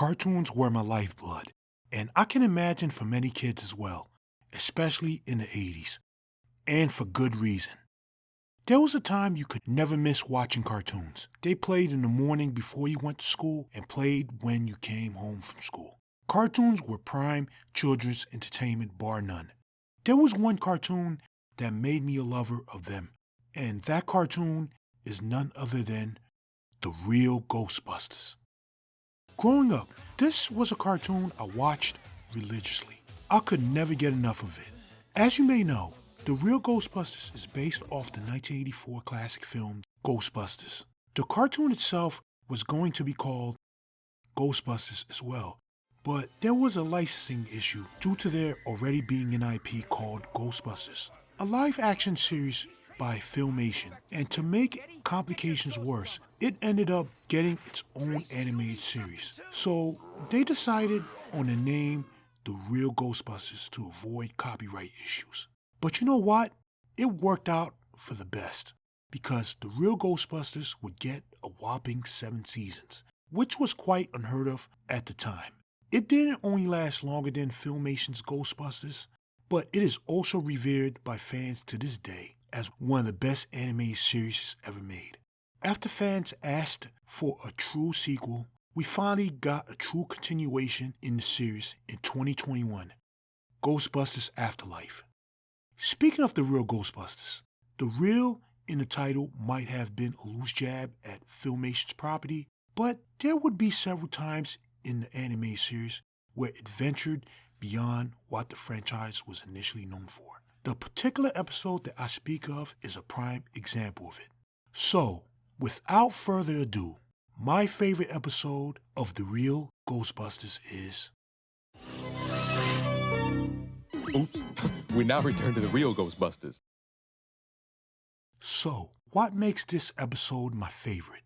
Cartoons were my lifeblood, and I can imagine for many kids as well, especially in the 80s, and for good reason. There was a time you could never miss watching cartoons. They played in the morning before you went to school and played when you came home from school. Cartoons were prime children's entertainment bar none. There was one cartoon that made me a lover of them, and that cartoon is none other than the Real Ghostbusters. Growing up, this was a cartoon I watched religiously. I could never get enough of it. As you may know, The Real Ghostbusters is based off the 1984 classic film Ghostbusters. The cartoon itself was going to be called Ghostbusters as well, but there was a licensing issue due to there already being an IP called Ghostbusters, a live-action series by Filmation, and to make complications worse, it ended up getting its own animated series. So they decided on the name The Real Ghostbusters to avoid copyright issues. But you know what? It worked out for the best, because The Real Ghostbusters would get a whopping 7 seasons, which was quite unheard of at the time. It didn't only last longer than Filmation's Ghostbusters, but it is also revered by fans to this day as one of the best animated series ever made. After fans asked for a true sequel, we finally got a true continuation in the series in 2021, Ghostbusters Afterlife. Speaking of The Real Ghostbusters, the real in the title might have been a loose jab at Filmation's property, but there would be several times in the anime series where it ventured beyond what the franchise was initially known for. The particular episode that I speak of is a prime example of it. So, without further ado, my favorite episode of The Real Ghostbusters is... Oops, we now return to The Real Ghostbusters. So, what makes this episode my favorite?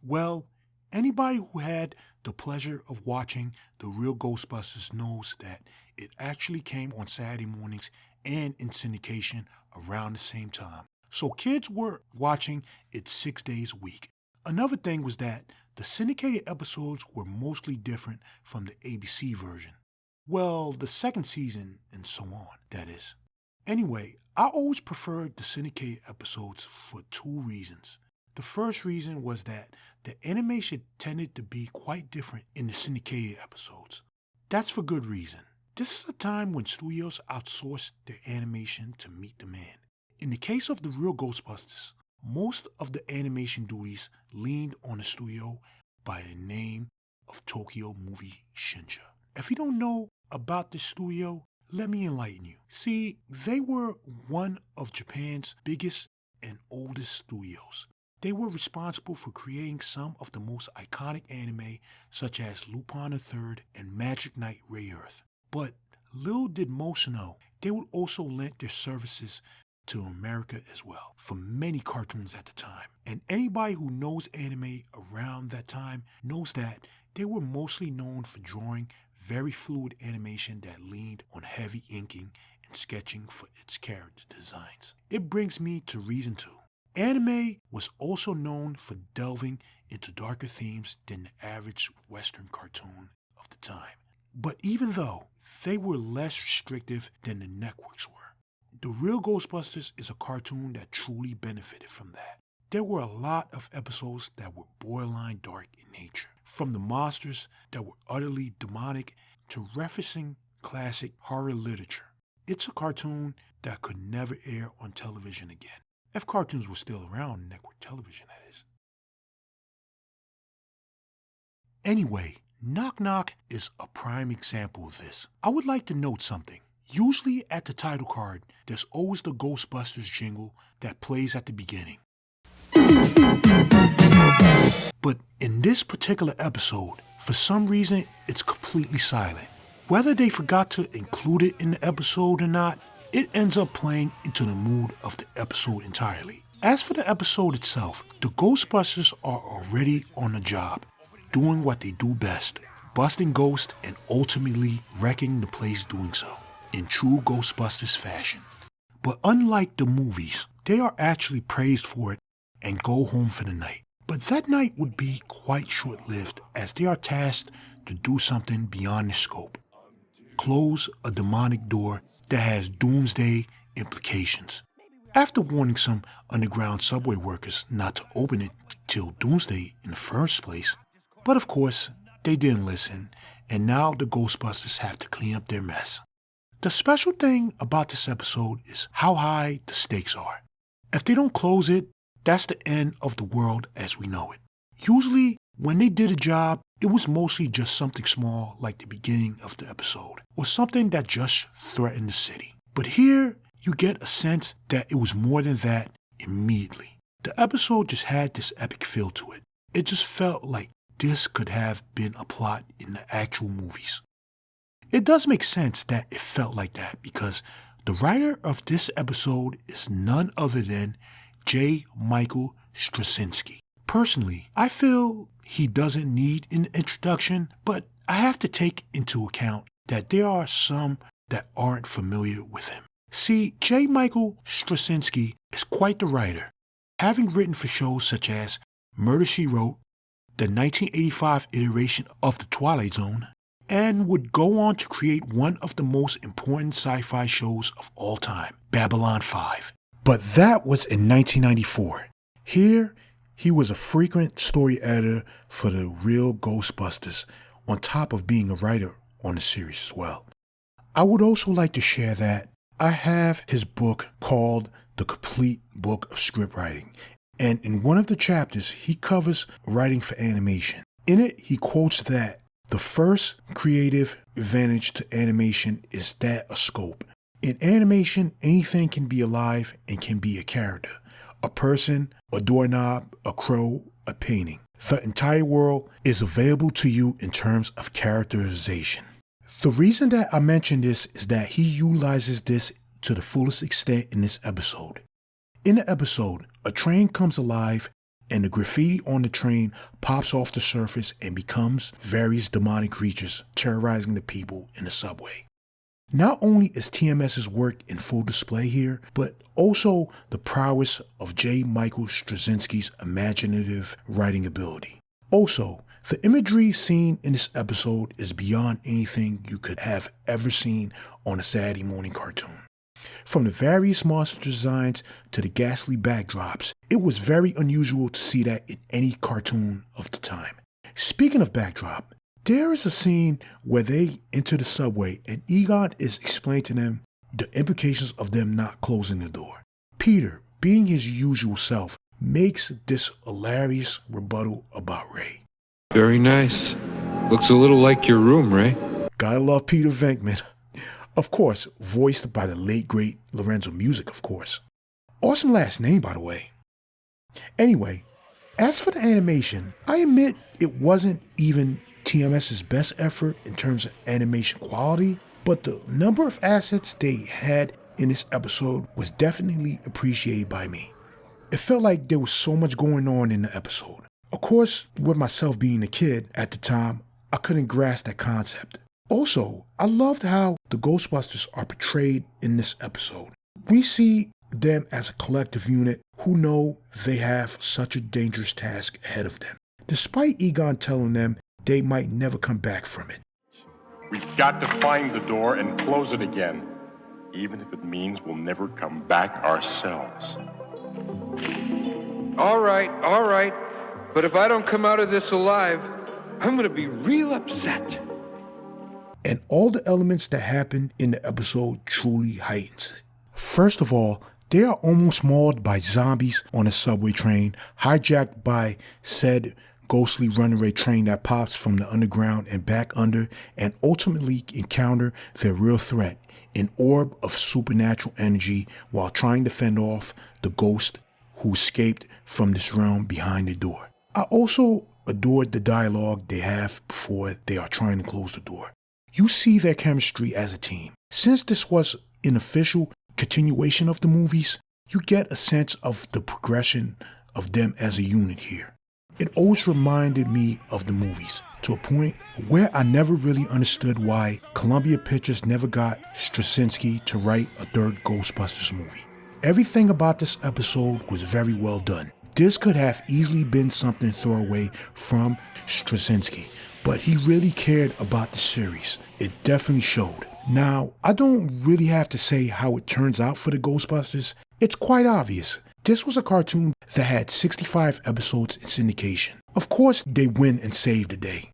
Well, anybody who had the pleasure of watching The Real Ghostbusters knows that it actually came on Saturday mornings and in syndication around the same time. So kids were watching it 6 days a week. Another thing was that the syndicated episodes were mostly different from the ABC version. Well, the second season and so on, that is. Anyway, I always preferred the syndicated episodes for 2 reasons. The first reason was that the animation tended to be quite different in the syndicated episodes. That's for good reason. This is a time when studios outsourced their animation to meet demand. In the case of The Real Ghostbusters, most of the animation duties leaned on the studio by the name of Tokyo Movie Shinsha. If you don't know about this studio, let me enlighten you. See, they were one of Japan's biggest and oldest studios. They were responsible for creating some of the most iconic anime such as Lupin III and Magic Knight Rayearth. But little did most know, they would also lend their services to America as well for many cartoons at the time. And anybody who knows anime around that time knows that they were mostly known for drawing very fluid animation that leaned on heavy inking and sketching for its character designs. It brings me to reason 2. Anime was also known for delving into darker themes than the average Western cartoon of the time. But even though they were less restrictive than the networks were, The Real Ghostbusters is a cartoon that truly benefited from that. There were a lot of episodes that were borderline dark in nature, from the monsters that were utterly demonic to referencing classic horror literature. It's a cartoon that could never air on television again. If cartoons were still around on network television, that is. Anyway, Knock Knock is a prime example of this. I would like to note something. Usually at the title card, there's always the Ghostbusters jingle that plays at the beginning. But in this particular episode, for some reason, it's completely silent. Whether they forgot to include it in the episode or not, it ends up playing into the mood of the episode entirely. As for the episode itself, the Ghostbusters are already on the job, doing what they do best, busting ghosts and ultimately wrecking the place doing so, in true Ghostbusters fashion. But unlike the movies, they are actually praised for it and go home for the night. But that night would be quite short-lived, as they are tasked to do something beyond their scope. Close a demonic door that has doomsday implications. After warning some underground subway workers not to open it till doomsday in the first place. But of course, they didn't listen, and now the Ghostbusters have to clean up their mess. The special thing about this episode is how high the stakes are. If they don't close it, that's the end of the world as we know it. Usually, when they did a job, it was mostly just something small like the beginning of the episode, or something that just threatened the city. But here, you get a sense that it was more than that immediately. The episode just had this epic feel to it. It just felt like this could have been a plot in the actual movies. It does make sense that it felt like that because the writer of this episode is none other than J. Michael Straczynski. Personally, I feel he doesn't need an introduction, but I have to take into account that there are some that aren't familiar with him. See, J. Michael Straczynski is quite the writer, having written for shows such as Murder, She Wrote, the 1985 iteration of The Twilight Zone, and would go on to create one of the most important sci-fi shows of all time, Babylon 5. But that was in 1994. Here, he was a frequent story editor for the Real Ghostbusters, on top of being a writer on the series as well. I would also like to share that I have his book called The Complete Book of Scriptwriting, and in one of the chapters, he covers writing for animation. In it, he quotes that the first creative advantage to animation is that of scope. In animation, anything can be alive and can be a character. A person, a doorknob, a crow, a painting. The entire world is available to you in terms of characterization. The reason that I mention this is that he utilizes this to the fullest extent in this episode. In the episode, a train comes alive and the graffiti on the train pops off the surface and becomes various demonic creatures terrorizing the people in the subway. Not only is TMS's work in full display here, but also the prowess of J. Michael Straczynski's imaginative writing ability. Also, the imagery seen in this episode is beyond anything you could have ever seen on a Saturday morning cartoon. From the various monster designs to the ghastly backdrops, it was very unusual to see that in any cartoon of the time. Speaking of backdrop, there is a scene where they enter the subway and Egon is explaining to them the implications of them not closing the door. Peter, being his usual self, makes this hilarious rebuttal about Ray. Very nice. Looks a little like your room, Ray. Gotta love Peter Venkman. Of course, voiced by the late great Lorenzo Music, of course. Awesome last name, by the way. Anyway, as for the animation, I admit it wasn't even TMS's best effort in terms of animation quality, but the number of assets they had in this episode was definitely appreciated by me. It felt like there was so much going on in the episode. Of course, with myself being a kid at the time, I couldn't grasp that concept. Also, I loved how the Ghostbusters are portrayed in this episode. We see them as a collective unit who know they have such a dangerous task ahead of them, despite Egon telling them they might never come back from it. We've got to find the door and close it again, even if it means we'll never come back ourselves. All right. But if I don't come out of this alive, I'm going to be real upset. And all the elements that happen in the episode truly heightens it. First of all, they are almost mauled by zombies on a subway train, hijacked by said ghostly runaway train that pops from the underground and back under, and ultimately encounter their real threat, an orb of supernatural energy, while trying to fend off the ghost who escaped from this realm behind the door. I also adored the dialogue they have before they are trying to close the door. You see their chemistry as a team. Since this was an official continuation of the movies, you get a sense of the progression of them as a unit here. It always reminded me of the movies, to a point where I never really understood why Columbia Pictures never got Straczynski to write a third Ghostbusters movie. Everything about this episode was very well done. This could have easily been something throwaway from Straczynski, but he really cared about the series. It definitely showed. Now, I don't really have to say how it turns out for the Ghostbusters. It's quite obvious. This was a cartoon that had 65 episodes in syndication. Of course, they win and save the day.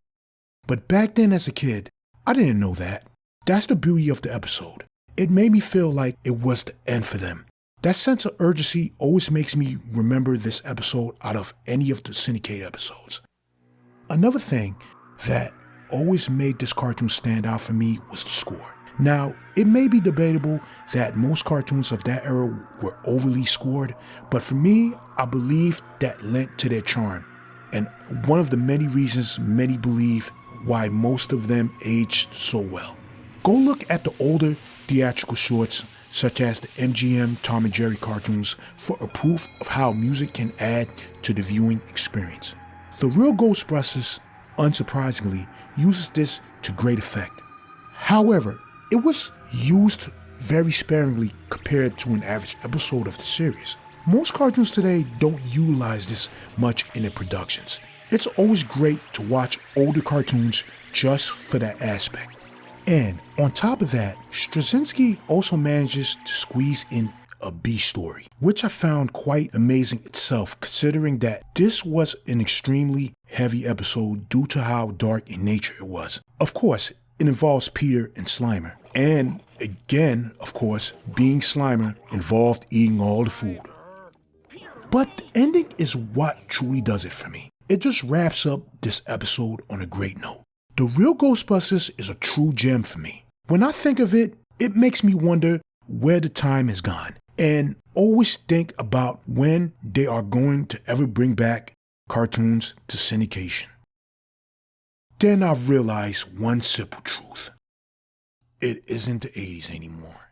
But back then as a kid, I didn't know that. That's the beauty of the episode. It made me feel like it was the end for them. That sense of urgency always makes me remember this episode out of any of the syndicated episodes. Another thing that always made this cartoon stand out for me was the score. Now, it may be debatable that most cartoons of that era were overly scored, but for me, I believe that lent to their charm, and one of the many reasons many believe why most of them aged so well. Go look at the older theatrical shorts, such as the MGM Tom and Jerry cartoons, for a proof of how music can add to the viewing experience. The Real Ghostbusters, unsurprisingly, uses this to great effect. However, it was used very sparingly compared to an average episode of the series. Most cartoons today don't utilize this much in their productions. It's always great to watch older cartoons just for that aspect. And on top of that, Straczynski also manages to squeeze in a B story, which I found quite amazing itself, considering that this was an extremely heavy episode due to how dark in nature it was. Of course, it involves Peter and Slimer. And again, of course, being Slimer involved eating all the food. But the ending is what truly does it for me. It just wraps up this episode on a great note. The Real Ghostbusters is a true gem for me. When I think of it, it makes me wonder where the time has gone, and always think about when they are going to ever bring back cartoons to syndication. Then I've realized one simple truth. It isn't the 80s anymore.